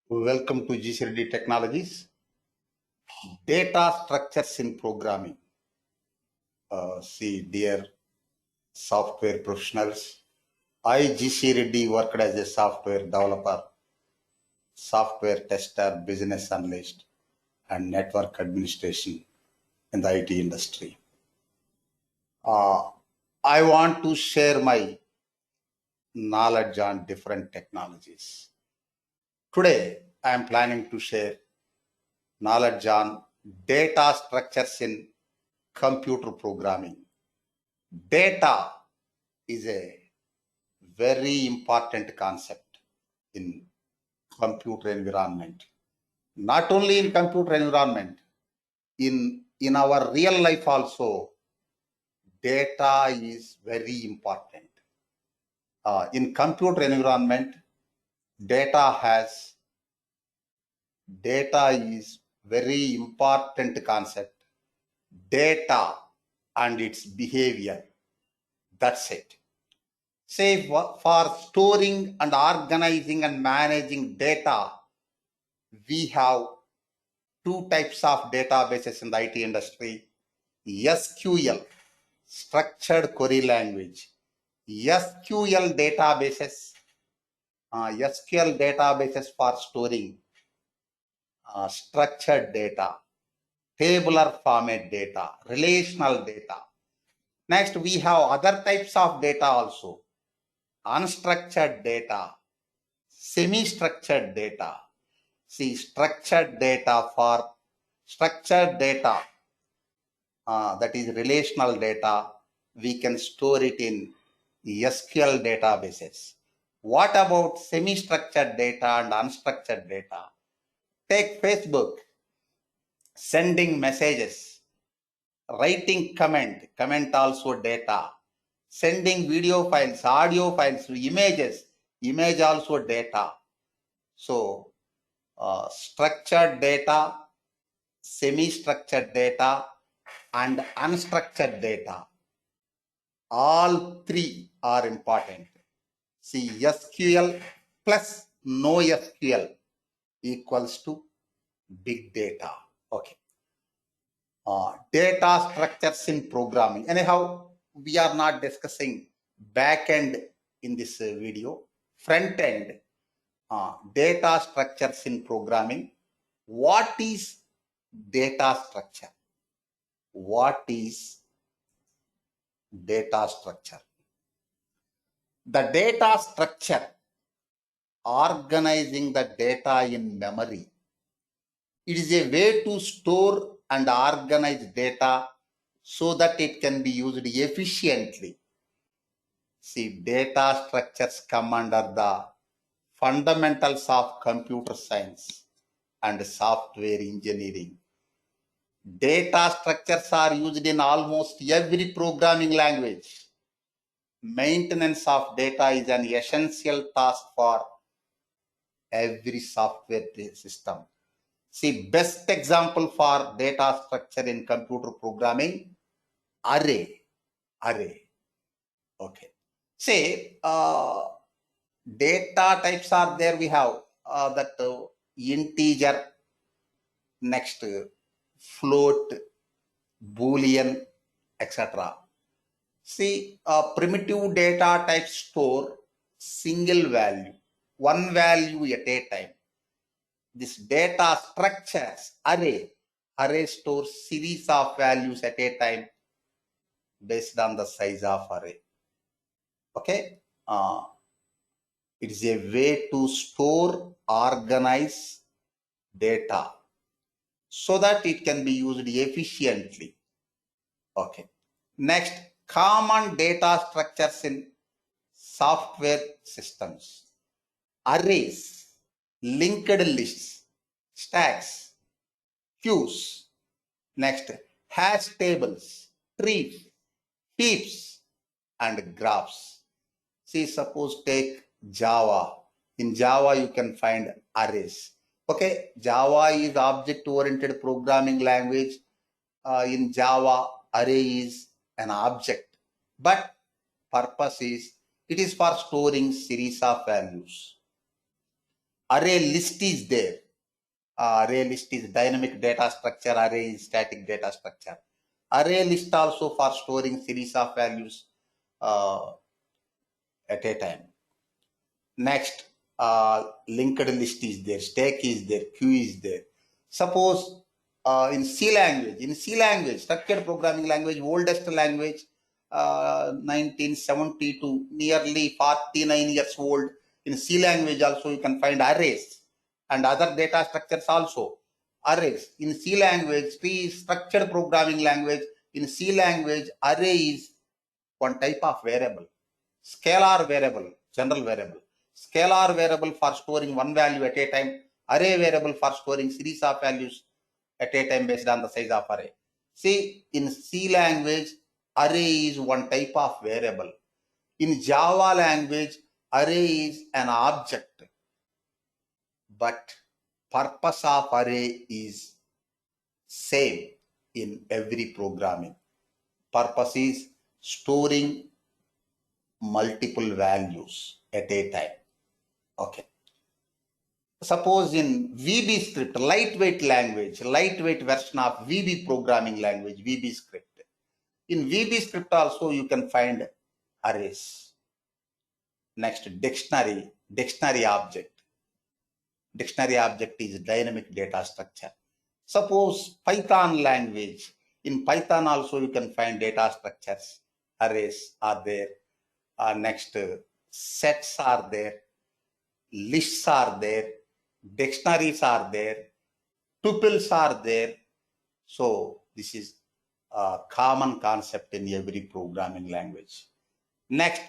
Welcome to GCRD Technologies. Data structures in programming. Dear software professionals, I, GC Reddy, worked as a software developer, software tester, business analyst, and network administration in the IT industry. I want to share my knowledge on different technologies. Today, I am planning to share knowledge on data structures in computer programming. Data is a very important concept in computer environment. Not only in computer environment, in our real life also, data is very important. In computer environment, data is very important concept. Data and its behavior. That's it. Say for storing and organizing and managing data, we have two types of databases in the IT industry. SQL, structured query language. SQL databases for storing structured data, tabular format data, relational data. Next, we have other types of data also. Unstructured data, semi-structured data. Structured data that is relational data, we can store it in SQL databases. What about semi-structured data and unstructured data? Take Facebook, sending messages, writing comment also data, sending video files, audio files, image also data. So structured data, semi-structured data, and unstructured data. All three are important. SQL plus NoSQL equals to big data. Okay. Data structures in programming. Anyhow, we are not discussing back end in this video. Front end, data structures in programming. What is data structure? What is data structure? The data structure, organizing the data in memory. It is a way to store and organize data so that it can be used efficiently. Data structures come under the fundamentals of computer science and software engineering. Data structures are used in almost every programming language. Maintenance of data is an essential task for every software system. Best example for data structure in computer programming, array. Okay. Data types are there. We have integer, next float, boolean, etc. Primitive data type store single value, one value at a time. This data structures array stores series of values at a time based on the size of array. Okay. It is a way to store, organize data so that it can be used efficiently. Okay. Next, common data structures in software systems. Arrays, linked lists, stacks, queues. Next, hash tables, trees, heaps, and graphs. Suppose take Java. In Java, you can find arrays. Okay, Java is object-oriented programming language. In Java, array is an object, but purpose is it is for storing series of values. array list is there. Array list is dynamic data structure, array is static data structure. Array list also for storing series of values at a time. Next, linked list is there, stack is there, queue is there. Suppose in C language, structured programming language, oldest language, 1972, nearly 49 years old. In C language also you can find arrays and other data structures also. Arrays in C language, structured programming language. In C language, array is one type of variable. Scalar variable, general variable. Scalar variable for storing one value at a time. Array variable for storing series of values at a time based on the size of array. See, in C language, array is one type of variable. In Java language, array is an object. But purpose of array is same in every programming. Purpose is storing multiple values at a time. Okay. Suppose in VB script, lightweight version of VB programming language, VB script. In VB script also you can find arrays. Next, dictionary object. Dictionary object is dynamic data structure. Suppose Python language. In Python also you can find data structures. Arrays are there. Next, sets are there. Lists are there. Dictionaries are there. Tuples are there. So this is a common concept in every programming language. Next,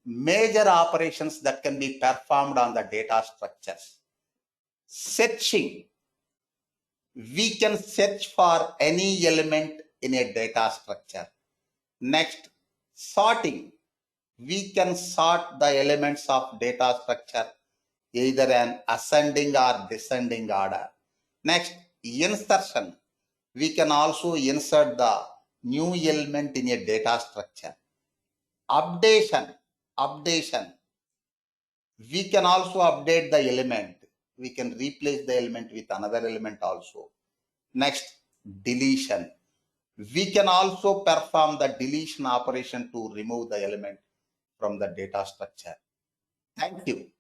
major operations that can be performed on the data structures. Searching. We can search for any element in a data structure. Next, sorting. We can sort the elements of data structure either an ascending or descending order. Next, insertion. We can also insert the new element in a data structure. Updation. We can also update the element. We can replace the element with another element also. Next, deletion. We can also perform the deletion operation to remove the element from the data structure. Thank you.